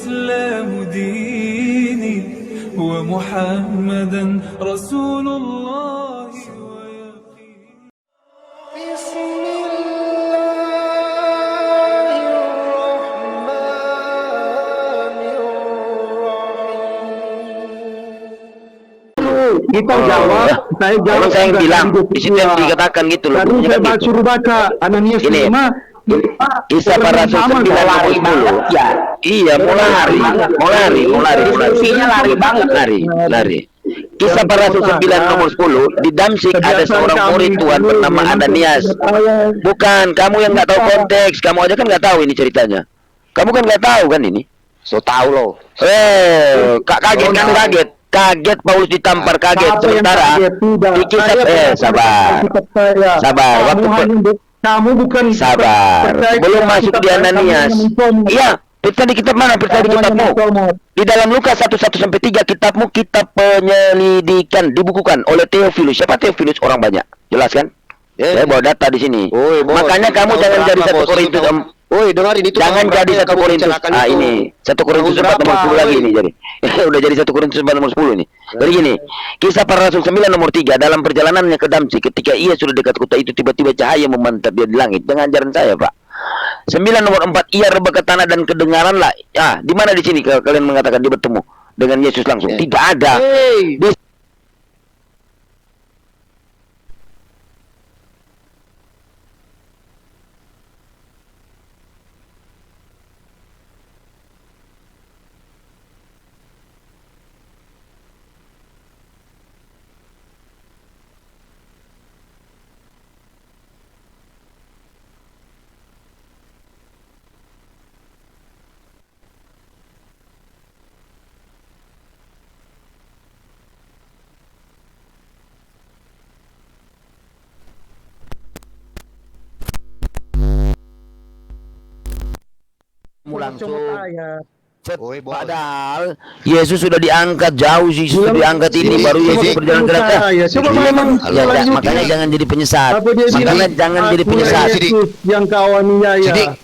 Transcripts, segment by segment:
الإسلام ديني ومحمدا رسول الله ويقين. بسم الله الرحمن الرحيم. Kita jawab, saya jawab. Saya yang bilang, di situ yang dikatakan gitu loh. Tadi saya suruh baca Ananias 5. Kisah para rasul 9 lari banget ya. Iya, mulai lari banget, lari. Kisah para rasul 9 nomor 10, di Damsyik ada seorang murid Tuhan bernama Ananias. Bukan, kamu yang nggak tahu konteks, kamu aja kan nggak tahu ini ceritanya. Kamu kan nggak tahu kan ini? So tahu loh. Kaget Paulus ditampar, kaget. Sementara di kisah sabar. Kamu bukan sabar. Belum masuk di Ananias. Iya, periksa di kitab mana? Periksa di kitabmu. Di dalam Lukas 1:1-3 kitabmu, kitab penyelidikan dibukukan oleh Theophilus. Siapa Theophilus? Orang banyak. Jelas kan? Saya bawa data di sini. Makanya kamu jangan jadi 1 Korintus. Dengarin itu. Jangan jadi 1 Korintus. Ini 1 Korintus 4 nomor 10 lagi ini jadi. Udah jadi 1 Korintus 4 nomor 10 nih. Jadi gini, kisah para rasul 9 nomor 3, dalam perjalanannya ke Damsyik, ketika ia sudah dekat kota itu, tiba-tiba cahaya memantap dia di langit. Dengan ajaran saya, Pak. 9 nomor 4, ia rebah ke tanah dan kedengaranlah. Di mana di sini kalian mengatakan dia bertemu dengan Yesus langsung? Tidak ada. Langsung. Padahal Yesus sudah diangkat jauh sih, sudah diangkat ini baru Yesus berjalan ke neraka. Makanya jangan jadi penyesat. Makanya jangan jadi penyesat. Yang kau aniaya.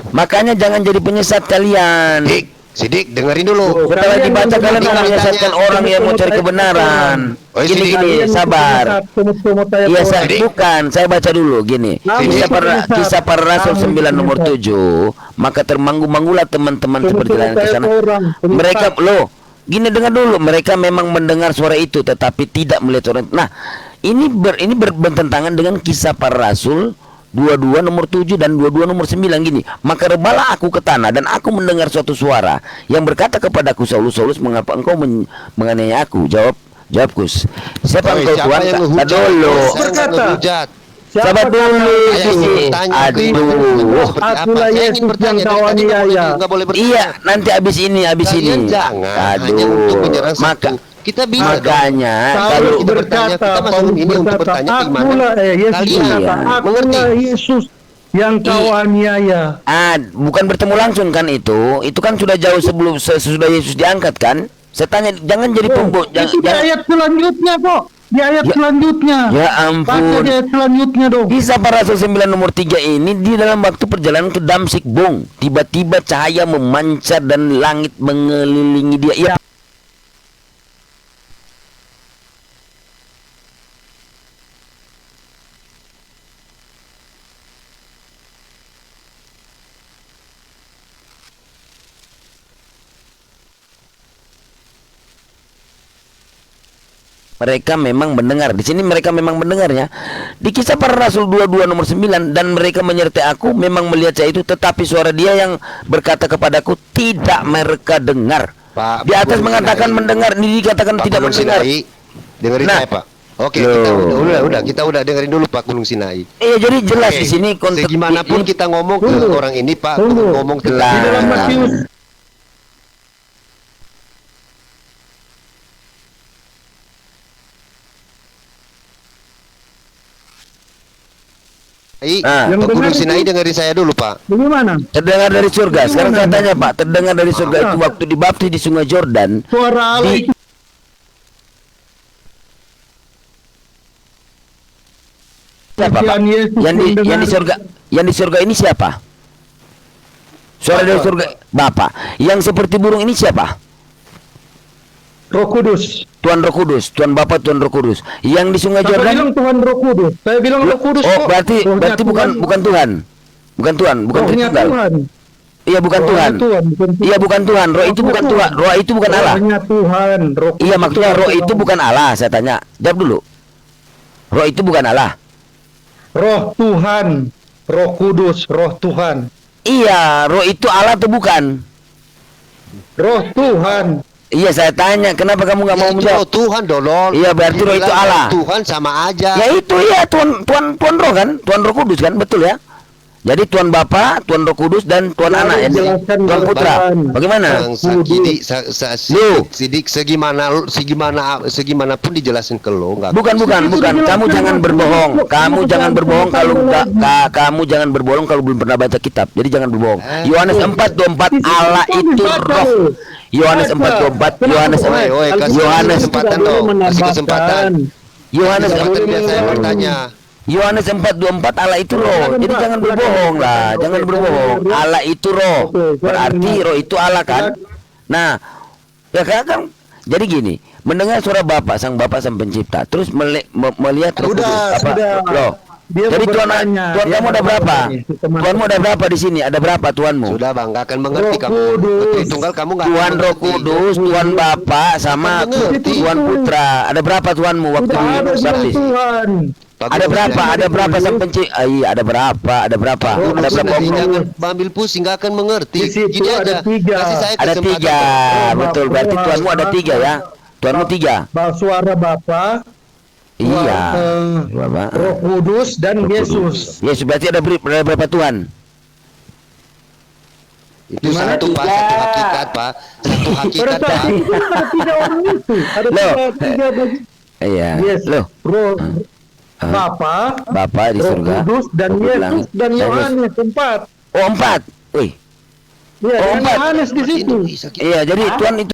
Makanya jangan jadi penyesat kalian. Sidik, dengerin dulu. Setelah dibaca kalian akan menyesatkan orang yang mau cari kebenaran. Gini, sabar. Iya, bukan. Saya baca dulu, gini. Kisah para rasul 9 nomor 7. Maka termanggu-manggulah teman-teman berjalan ke sana. Mereka, gini, dengar dulu. Mereka memang mendengar suara itu, tetapi tidak melihat orang. Nah, ini bertentangan dengan kisah para rasul 22 nomor 7 dan 22 nomor 9 gini. Maka rebalah aku ke tanah dan aku mendengar suatu suara yang berkata kepadaku, Saulus, Saulus, mengapa engkau menganiaya aku? Jawabku, siapa engkau Tuhan? Dulu sabar dulu. Aduh, akulah Yesus yang kau aniaya. Iya, nanti habis ini. Aduh, maka kita bisa makanya kalau berkata, kita masuk ini untuk bertanya akulah Yesus yang kau aniaya. Bukan bertemu langsung kan itu kan sudah jauh sebelum sesudah Yesus diangkat kan. Saya tanya, jangan jadi pembok. Itu di ayat selanjutnya kok. Di ayat selanjutnya. Ya ampun. Baca di ayat selanjutnya dong. Kisah para rasul 9 nomor 3 ini di dalam waktu perjalanan ke Damsyik, tiba-tiba cahaya memancar dan langit mengelilingi dia. Ya. Mereka memang mendengar. Di sini mereka memang mendengarnya. Di kisah para rasul 22 nomor 9, dan mereka menyertai aku, memang melihat saya itu, tetapi suara dia yang berkata kepadaku tidak mereka dengar. Pak, di atas mengatakan mendengar, ini dikatakan Pak tidak Gunung mendengar. Sinai, dengerin saya, Pak. Oke, kita udah dengerin dulu Pak Gunung Sinai. Iya, jadi jelas di sini konteks. Segimanapun kita ngomong ke orang ini, Pak, ngomong di dalam Matius. Gunung Sinai dengerin saya dulu, Pak. Bagaimana? Terdengar dari surga. Sekarang saya tanya, Pak, terdengar dari surga itu waktu dibaptis di Sungai Jordan. Suara Allah itu. Siapa, Pak? Yang di surga ini siapa? Suara dari surga Bapa. Yang seperti burung ini siapa? Roh Kudus. Tuhan Roh Kudus, Tuhan Bapa, Tuhan Roh Kudus. Yang di Sungai Saya Yordan. bilang Tuhan Roh Kudus. Saya bilang Roh Kudus. Oh, kok. berarti Rohnya bukan Tuhan. Bukan Tuhan, bukan Rohnya Tritunggal. Tuhan. Iya, bukan Rohnya Tuhan. Tuhan, bukan Tuhan. Iya, bukan Tuhan. Roh itu bukan Tuhan. Roh itu bukan Allah. Rohnya Tuhan. Roh Iya, Kudus maksudnya roh itu bukan Allah. Saya tanya. Jawab dulu. Roh itu bukan Allah. Roh Tuhan. Roh Kudus, Roh Tuhan. Iya, roh itu Allah atau bukan? Roh Tuhan. Iya, saya tanya. Kenapa kamu nggak mau Itu menjawab? Tuhan Dodol. Iya, berarti roh itu Dibilang Allah. Tuhan sama aja. Ya itu ya Tuhan Roh kan, Tuhan Roh Kudus kan, betul ya. Jadi Tuhan Bapa, Tuhan Roh Kudus dan Tuhan Ya, Anak ya, jelaskan Tuhan Putra. Tuhan. Bagaimana? Bang Sakidi, Lu. sidik segimanapun dijelasin ke lo nggak. Bukan. Kamu jangan berbohong. Kamu jangan berbohong kalau kamu jangan berbohong kalau belum pernah baca kitab. Jadi jangan berbohong. Yohanes 4:24 Allah itu roh. Yohanes 4:24 Yohanes Yohanes kesempatan dong, kasih kesempatan. Yohanes Kesempatan biar saya bertanya. Yohanes 4:24 Allah itu roh. Jadi jangan berbohong lah, jangan berbohong. Allah itu roh. Berarti roh itu Allah kan? Nah, ya kan? Jadi gini, mendengar suara Bapa, sang Pencipta, terus melihat Roh Kudus. Loh. Dia Jadi Tuhan bertanya, kamu ada berapa? Tuhanmu ada berapa di sini? Ada berapa Tuhanmu? Sudah Bang, nggak akan mengerti Roh kamu. Kudus. Tritunggal kamu nggak. Tuhan Roh Kudus, Tuhan Bapa sama Tuhan Putra. Ada berapa Tuhanmu waktu Tidak ada bilang dibaptis? Tuhan. Ada berapa? Ada berapa sang pencipta? Iya, ada berapa? Ada berapa? Ada berapa? Jangan ambil pusing, nggak akan mengerti. Di situ Gini ada aja. tiga. Kasih saya Ada kesempatan. 3. Betul, berarti Tuhanmu ada 3 ya. Tuhanmu 3. Suara Bapa, Iya. Bapa, Roh Kudus dan Yesus. Yesus berarti ada berapa Tuhan? Itu Gimana? satu Pak, satu hakikat Pak, satu hakikat Pada Pak. saat itu ada 3 orang itu. Ada Loh. tiga bagi. Iya. Yes. Loh, Roh Bapa, Bapa di Roh surga. Kudus dan Roh bilang, Yesus dan Yohanes 4. Oh, 4. Wih. Iya, Oh, dan 4. Yohanes di situ. Iya, jadi Tuhan itu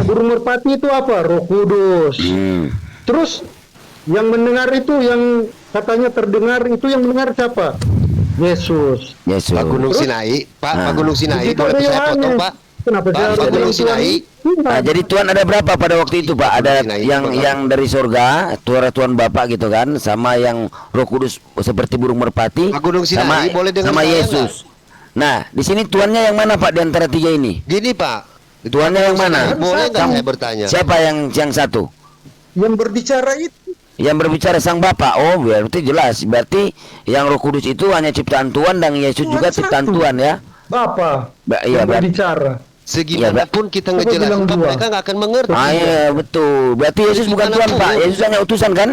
Burung merpati itu apa? Roh Kudus. Terus yang mendengar itu, yang katanya terdengar itu, yang mendengar siapa? Yesus. Yesus. Pak Gunung Sinai, Pak Gunung Sinai, Di situ boleh ada saya Yohanes. potong Pak? Kenapa Pak, saya harus Pak ada Gunung Tuhan? Sinai. Nah, jadi Tuhan ada berapa pada waktu itu, Pak? Ada Sinai, yang dari surga, Tuhan Bapa gitu kan, sama yang Roh Kudus seperti burung merpati, Pak Gunung Sinai, sama boleh dengar sama saya Yesus. Nah, di sini Tuhannya yang mana, Pak, di antara 3 ini? Gini Pak, Tuhannya yang mana? boleh nggak Kamu- saya bertanya? Siapa yang satu? Yang berbicara itu. Yang berbicara sang Bapa. Oh, berarti jelas. Berarti yang Roh Kudus itu hanya ciptaan Tuhan dan Yesus Tuhan juga ciptaan satu. Tuhan ya. Bapa. Iya, yang berarti. berbicara. Segimanapun kita Coba ngejelasin bilang Pak, dua. mereka nggak akan mengerti. Ah, iya, betul. Berarti Yesus bukan Tuhan, Pak. Yesus hanya utusan kan?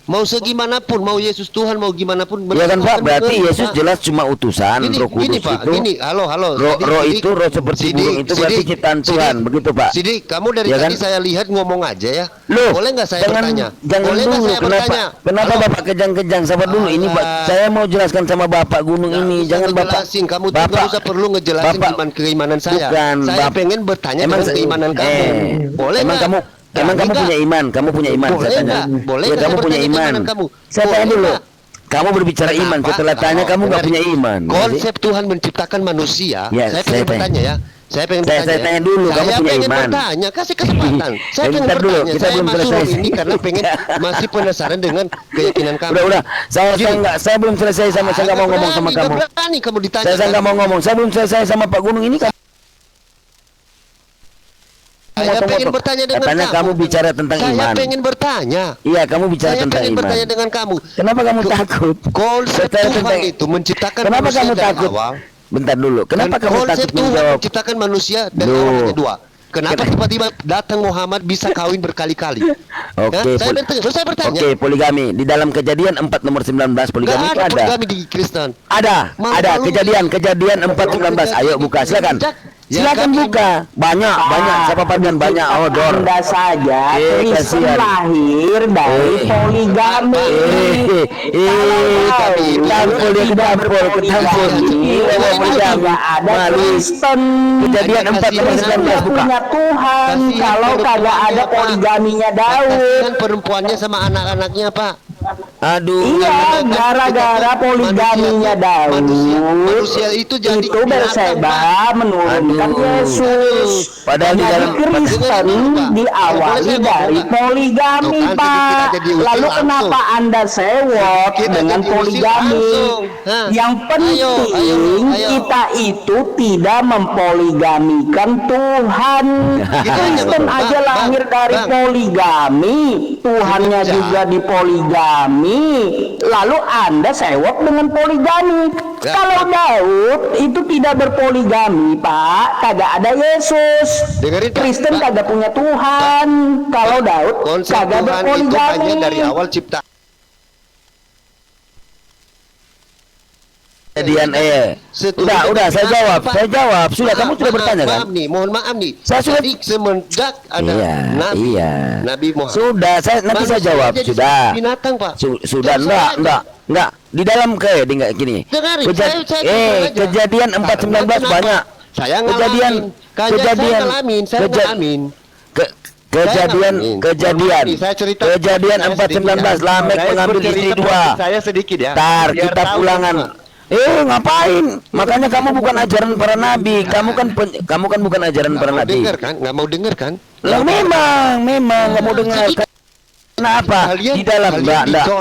Mau segimanapun, mau Yesus Tuhan, mau gimana pun. Iya kan, Pak? akan Berarti mengerti, Yesus Pak. jelas cuma utusan. Gini, Roh Kudus gini Pak, itu. gini, halo. Roh, Sidik, roh Sidik. itu roh seperti Sidik, burung itu berarti Sidik, ciptaan Tuhan, Sidik. begitu Pak? Sidik, kamu dari Ya tadi kan? saya lihat ngomong aja ya. Loh, boleh nggak saya jangan, bertanya? Jangan Boleh nggak dulu. saya Kenapa? bertanya? Kenapa Halo? Bapak kejang-kejang? Sabar dulu. Ini Alah. saya mau jelaskan sama Bapak gunung Nggak ini. usah Jangan Bapak. ngejelasin, kamu tuh nggak usah perlu ngejelasin keimanan saya. Bukan, Saya pengen bertanya dengan keimanan kamu. Boleh emang nggak? Emang kamu Nggak. punya iman? Kamu punya iman? Boleh saya tanya. nggak? Boleh Ya, nggak kamu saya punya bertanya iman. keimanan kamu? Saya tanya Boleh dulu. nggak? Kamu berbicara iman. Kenapa? Setelah tanya kamu nggak Dari punya iman. Konsep Tuhan menciptakan manusia. Ya, saya saya pengen tanya. bertanya ya. Saya pengen Saya bertanya. tanya dulu, kamu Saya punya pengen iman? bertanya, kasih kesempatan. Saya pengen bentar dulu, bertanya. kita Saya belum masuk selesai. ini karena pengen masih penasaran dengan keyakinan kamu. Udah. Saya belum selesai saya nggak mau ngomong sama kamu. Berani kamu ditanya. Saya nggak mau ngomong. Saya belum selesai sama Pak Gunung ini. Saya pengen bertanya dengan Katanya kamu bicara tentang Saya iman. pengen bertanya. Iya, kamu bicara Saya tentang pengen iman. bertanya dengan kamu. Kenapa kamu takut? Konsep Bicara Tuhan tentang- itu menciptakan Kenapa manusia kamu dari takut? awal. Bentar dulu. Kenapa Dan kamu konsep takut Tuhan menjawab? menciptakan manusia dari Loh. awal hanya 2. Kenapa tiba-tiba datang Muhammad bisa kawin berkali-kali? Oke, Saya bertanya. Oke, poligami. Di dalam Kejadian 4 nomor 19 poligami Nggak itu ada. poligami di Kristen. Ada Malu-malu. Kejadian 4:19. Ayo buka silakan. Silakan kan, buka. Banyak, siapa padian banyak odor. Anda saja Kristen kasihan. lahir dari poligami. Tampol dia ketampol. Tidak ada Kristen. Kejadian 4:19 buka. Punya Tuhan kalau kagak ada poligaminya Daud. Kasihan perempuannya sama anak-anaknya, Pak. Aduh. Iya, gara-gara poligaminya Daud. Manusia itu jadi itu Berseba menurunkan Yesus. Padahal di dalam Kristen diawali dari poligami, Pak. Lalu kenapa Anda sewot dengan poligami? Yang penting kita itu tidak mempoligamikan Tuhan. Kristen aja lahir dari poligami, Tuhannya juga dipoligami. Lalu Anda sewot dengan poligami. Kalau Daud itu tidak berpoligami, Pak, kagak ada Yesus. Dengerin, Pak. Kristen kagak punya Tuhan. Kalau Daud Konsep kagak Tuhan itu berpoligami. hanya dari awal cipta. Kejadian udah saya jawab. Sudah kamu sudah bertanya kan? Mohon maaf nih. Saya sudah semenjak ada Iya. Nabi Muhammad. Sudah, nanti saya jawab. Jadi Sudah. binatang, Pak. Sudah enggak. Di dalam enggak gini. Dengarin, Kejadian 4:19 banyak. Saya Kejadian Kejadian 4:19 Lamek mengambil istri dua. Saya sedikit ya. Tar kitab Ulangan. Ngapain? Makanya kamu bukan ajaran para nabi. Kamu kan bukan ajaran para nabi. Nggak mau dengar kan? Lah memang nggak mau dengar. Kenapa? Di dalam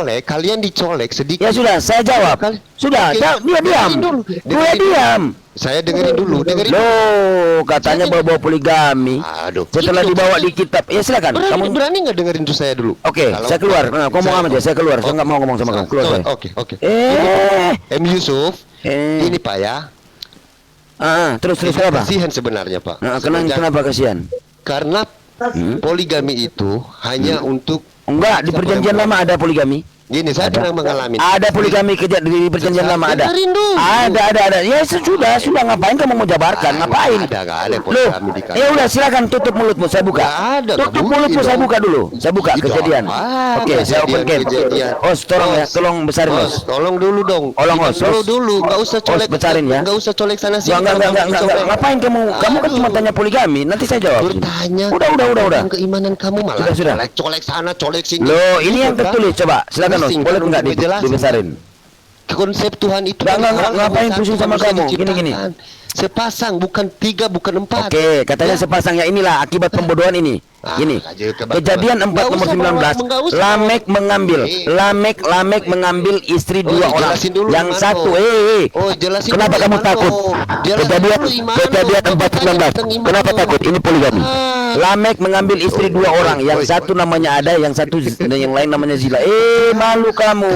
kalian dicolek sedikit. Ya sudah, saya jawab. Sudah, dia diam. Dia diam. Saya dengerin dulu. Loh, katanya bawa poligami. Aduh. Setelah dibawa di kitab. Ya silakan. Kamu berani nggak dengerin tuh saya dulu? Oke, saya keluar. Ngomong aja, saya keluar. Saya nggak mau ngomong sama kamu. Keluar saya. Oke. Eh. Yusuf, ini Pak ya. Terus apa? Kasihan sebenarnya, Pak. Kenapa kasihan? Karena poligami itu hanya untuk enggak, di perjanjian lama ada poligami. Gini, saya pernah mengalami. Ada poligami di perjanjian lama ada. Ada. Ya sudah ngapain kamu mau jabarkan? Ngapain? Ada poligami di ya udah silakan tutup mulutmu, saya buka. Tutup mulutmu, saya buka dulu. Saya buka kejadian. Oke, saya open game. Tolong besarin, Os. Tolong dulu dong. Dulu, enggak usah colek. Besarin ya. Enggak usah colek sana sini. Enggak. Ngapain kamu? Kamu kan cuma tanya poligami, nanti saya jawab. Bertanya. Udah. Keimanan kamu malah. Sudah. Colek sana, colek sini. Loh, ini yang tertulis, coba. Silakan, Os. Boleh enggak dibesarin? Konsep Tuhan itu ngapain pusing sama kamu? Gini. Sepasang, bukan 3, bukan 4. Oke, katanya sepasang ya. Inilah akibat pembodohan ini. Gini. Kejadian 4:19. Lamek mengambil istri 2 orang. Yang satu, kenapa kamu takut? Kejadian 4:19. Kenapa takut? Ini poligami. Lamek mengambil istri 2 orang. Yang satu namanya Ada, yang satu dan yang lain namanya Zila. Malu kamu.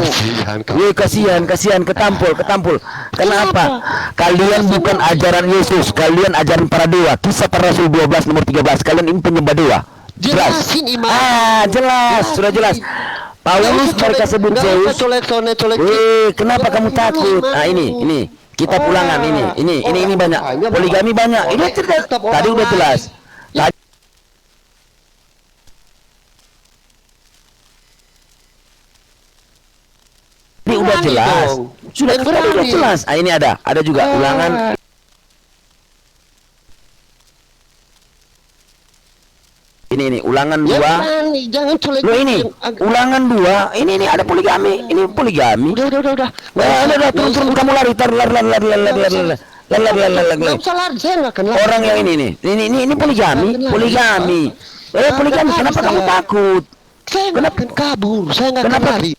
Kasihan, ketampul. Kenapa? Kalian bukan ajaran Yesus, kalian ajaran para dewa. Kisah Para Rasul 12 nomor 13. Kalian ini penyembah dewa. Jelas. Jelas, sudah jelas. Paulus mereka sebut Zeus. Kenapa kamu takut? Ini kitab Ulangan ini banyak. Poligami banyak. Ini cerita tadi udah jelas. Ini udah jelas. Sudah jelas. Ini ada juga Ulangan. Ini Ulangan 2. Jangan colek. Loh ini Ulangan 2. Ini ada poligami. Ini poligami. Udah. Turun kamu lari. Enggak usah lari, saya enggak akan lari. Orang yang ini poligami. Poligami. Kenapa kamu takut? Saya enggak akan kabur. Saya enggak akan lari.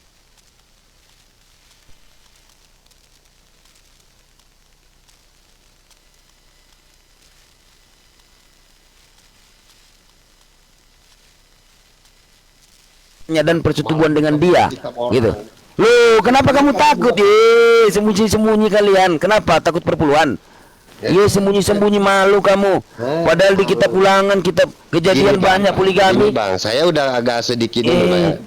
Dan persetubuhan dengan dia gitu. Loh, kenapa kamu takut? Sembunyi-sembunyi kalian. Kenapa takut perpuluhan? Sembunyi-sembunyi, malu kamu. Padahal di kitab Ulangan, kitab Kejadian banyak poligami. Bang, saya udah agak sedikit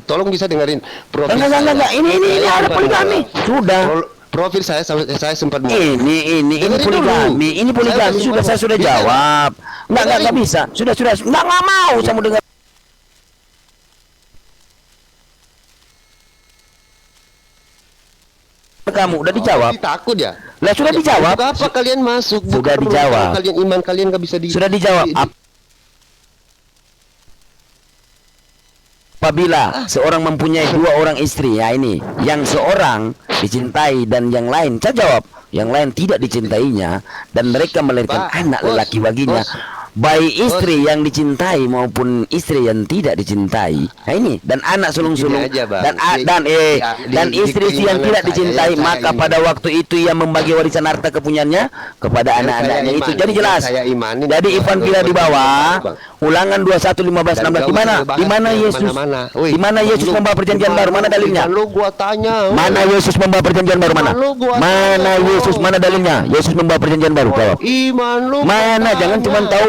Tolong bisa dengerin Enggak. Ini ada poligami. Sudah. Profil saya sempat mau. Ini Dengerin poligami, dulu. ini poligami saya sudah Bisa. jawab. Enggak bisa. Sudah. Enggak mau saya mau dengar. Kamu udah dijawab. Takut ya? Lah sudah dijawab. Untuk apa kalian masuk? Sudah Bukan dijawab. kalau kalian iman kalian nggak bisa Sudah dijawab. Apabila seorang mempunyai 2 orang istri, ya ini, yang seorang dicintai dan yang lain, saya jawab, yang lain tidak dicintainya dan mereka melahirkan Pak, anak bos, lelaki baginya, baik istri yang dicintai maupun istri yang tidak dicintai. Nah ini, dan anak sulung-sulung Gini aja, Bang. dan istri yang tidak dicintai, saya maka ini. pada waktu itu ia membagi warisan harta kepunyaannya kepada Yang anak-anaknya saya itu. imani, Jadi jelas. yang saya imani, Jadi Ivan Pila di bawah, Bang. Ulangan 21 15 16 di mana? Di mana Yesus? Di mana Yesus membawa perjanjian baru? Mana dalilnya? Lu gua tanya. Mana Yesus membawa perjanjian baru? Mana? Iman lu gua Mana tanya, Yesus? bro. Mana dalilnya? Yesus membawa perjanjian baru. Jawab. Iman lu. Mana? gua Jangan tanya. cuma tahu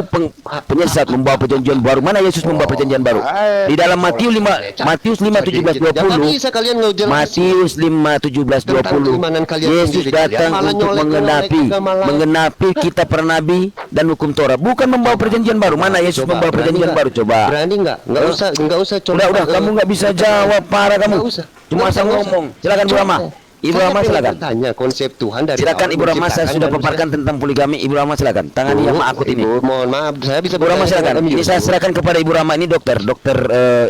penyesat membawa perjanjian baru. Mana Yesus membawa perjanjian baru? Di dalam Matius 5 17 Jangan 20. bisa kalian ngejelasin. Matius 5 17 Tentang 20. keimanan kalian Yesus sendiri. datang Kalian malah untuk nyolek-nyolek agama lain. menggenapi kitab para nabi dan hukum Torah, bukan membawa perjanjian baru. Mana Yesus Coba, membawa berani perjanjian nggak? baru? Coba. Berani nggak? Nggak usah Udah, kamu nggak bisa jawab, parah kamu. Nggak usah. Cuma Nggak asal usah. ngomong. Silakan Bu Rama. Ibu Saya Rama pengen silakan. Tanya konsep Tuhan dari Silakan awal Ibu Rama, saya menciptakan sudah manusia. paparkan tentang poligami. Ibu Rama silakan. Tangani yang akut ini. Ibu, mohon maaf, saya bisa Ibu Rama bertanya silakan. dengan Ini Ibu. saya serahkan kepada Ibu Rama, ini dokter yang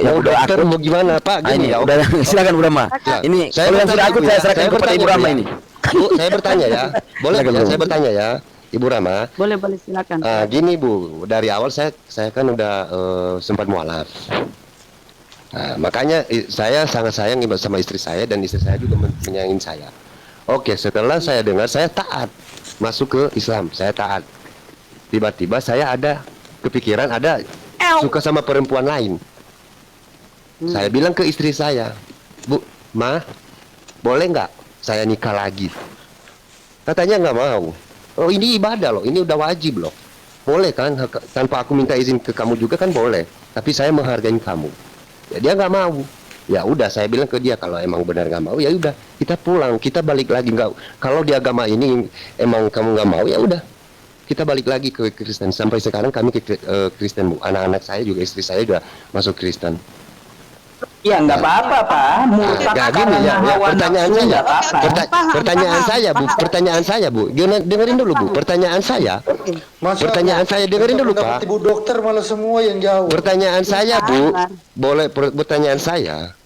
Mau udah dokter akut. mau gimana Pak? Ah, ini ya. udah silakan Bu Rama. Ini kalau yang sudah akut saya serahkan kepada Ibu Rama ini. Bu, saya bertanya ya. Boleh Silakan, ya? Bu. Saya bertanya ya, Ibu Rama. Boleh silakan. Gini Bu, dari awal saya kan udah sempat mualaf. Nah, makanya saya sangat sayang sama istri saya dan istri saya juga menyayangi saya. Oke, setelah saya dengar saya taat masuk ke Islam, saya taat. Tiba-tiba saya ada kepikiran suka sama perempuan lain. Saya bilang ke istri saya, Bu, Ma, boleh nggak saya nikah lagi? Katanya nggak mau. Oh ini ibadah loh, ini udah wajib loh. Boleh kan, tanpa aku minta izin ke kamu juga kan boleh. Tapi saya menghargai kamu. Ya dia nggak mau. Ya udah saya bilang ke dia kalau emang benar nggak mau ya udah kita pulang, kita balik lagi. Nggak, kalau di agama ini emang kamu nggak mau ya udah kita balik lagi ke Kristen. Sampai sekarang kami ke Kristen Bu. Anak-anak saya juga istri saya juga masuk Kristen. Ya nggak apa-apa Pak. Nah, gini ya, pertanyaan saya Bu, dengerin dulu Bu, pertanyaan saya dengerin dulu Pak. Ibu dokter malah semua yang jauh. Pertanyaan saya Bu, boleh pertanyaan saya,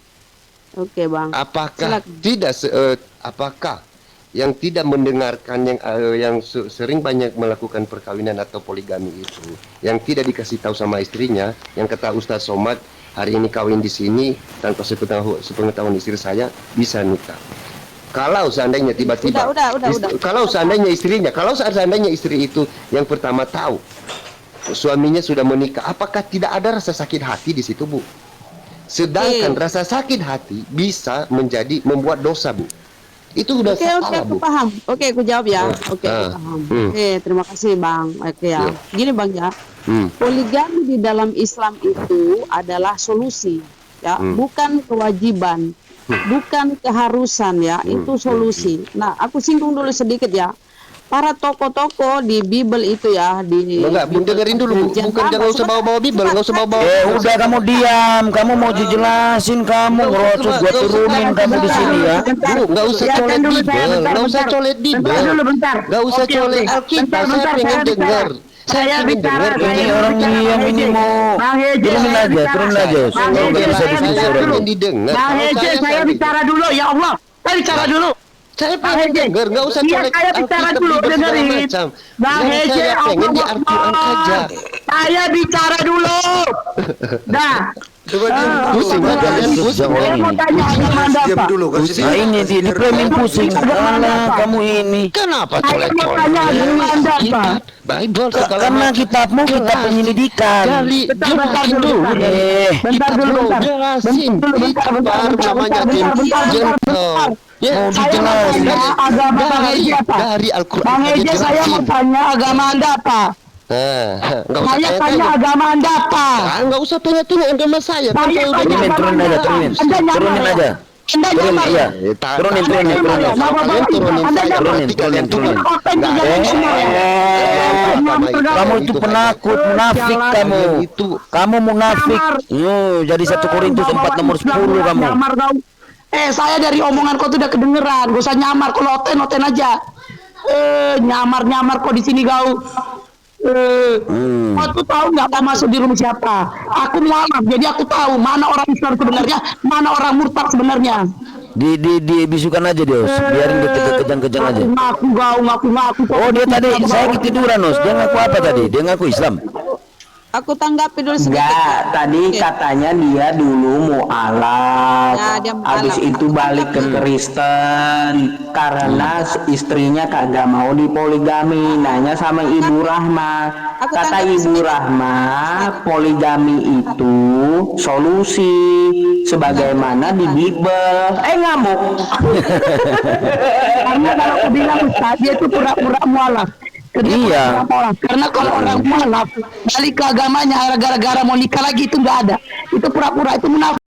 Oke Bang. apakah apakah yang tidak mendengarkan yang sering banyak melakukan perkawinan atau poligami itu, yang tidak dikasih tahu sama istrinya, yang kata Ustaz Somad hari ini kawin di sini tanpa sepengetahuan istri saya bisa nikah. Kalau seandainya tiba-tiba, kalau seandainya istri itu yang pertama tahu suaminya sudah menikah, apakah tidak ada rasa sakit hati di situ Bu? Sedangkan rasa sakit hati bisa membuat dosa Bu. Itu udah salah aku Bu. paham. Oke, aku jawab ya. Oke, aku paham. Oke, terima kasih Bang. Oke ya. Gini Bang ya. Poligami di dalam Islam itu adalah solusi, ya, bukan kewajiban, bukan keharusan, ya, itu solusi. Nah, aku singgung dulu sedikit ya. Para tokoh-tokoh di Bible itu ya, Enggak, dengerin dulu Bu. Bukan jangan usah bawa-bawa Bible, enggak usah bawa-bawa. Udah kamu diam, kamu mau dijelasin kamu ngerocos gua turunin kamu di sini ya. Bu, enggak usah colet Bible, enggak usah colet Bible. Enggak usah colet Alkitab, saya pengen dengar. Saya bicara, Ini orang diam ini mau turunin aja. Kalau nggak bisa diskusi orang. pengen didengar. Bang Heje, saya bicara dulu, ya Allah. Saya bicara dulu. Saya pengen dengar, nggak usah Iya, colek saya bicara Alkitab, dulu, Bible, segala dengerin. macam. Bang Yang Heje, saya pengen di Al-Quran saja. Saya bicara dulu. Dah. Pusing kalian, pusing. Saya mau tanya Agama apa? Nah ini di framing pusing. Alah kamu ini. Kenapa Saya mau tanya colek-colek? Agama apa? Bible segala Karena macam. kitabmu kitab penyelidikan. Jelasin dulu. Bentar dulu, bentar. Jelasin. Bentar, Namanya tim gentle. Ya, Mau Saya mau dijelasin. tanya agama Bang Heje apa? dari Al-Quran Bang aja Heje, saya mau jelasin. tanya agama Anda apa? Nggak usah Saya tanya tanya-tanya. agama Anda apa? Nggak usah tanya-tanya agama saya. Kan Saya saya udah tanya Turunin agama aja, Anda. turunin. Anda jangan Turunin ya. aja. Anda Turun, nyamar. iya. Turunin. Kalian turunin saya, berarti kalian turunin. Kamu itu penakut, munafik kamu. Kamu munafik. Jadi 1 Korintus 4 nomor 10 kamu. Nyamar kau. Saya dari omongan kau tuh udah kedengeran. Gak usah nyamar, kau noten aja. Nyamar kok di sini kau. Aku tahu nggak apa masuk di rumah siapa. Aku mualaf, jadi aku tahu mana orang Islam sebenarnya, mana orang murtad sebenarnya. Bisukan aja dia, biarin dia kejang-kejang aja. Ngaku. Oh, dia tadi saya ketiduran, Os. Dia ngaku apa tadi? Dia ngaku Islam. Aku tanggapi dulu sedikit. Enggak, tadi katanya dia dulu mualaf. Ya, dia mualaf. Habis itu balik ke Kristen karena istrinya kagak mau dipoligami. Nanya sama Ibu Rahma. Kata Ibu Rahma, poligami itu solusi sebagaimana di Bible. Ngamuk. Karena kalau aku bilang Ustaz, dia itu pura-pura mualaf. Iya. Karena kalau orang mualaf balik ke agamanya gara-gara mau nikah lagi itu nggak ada. Itu pura-pura, itu munafik.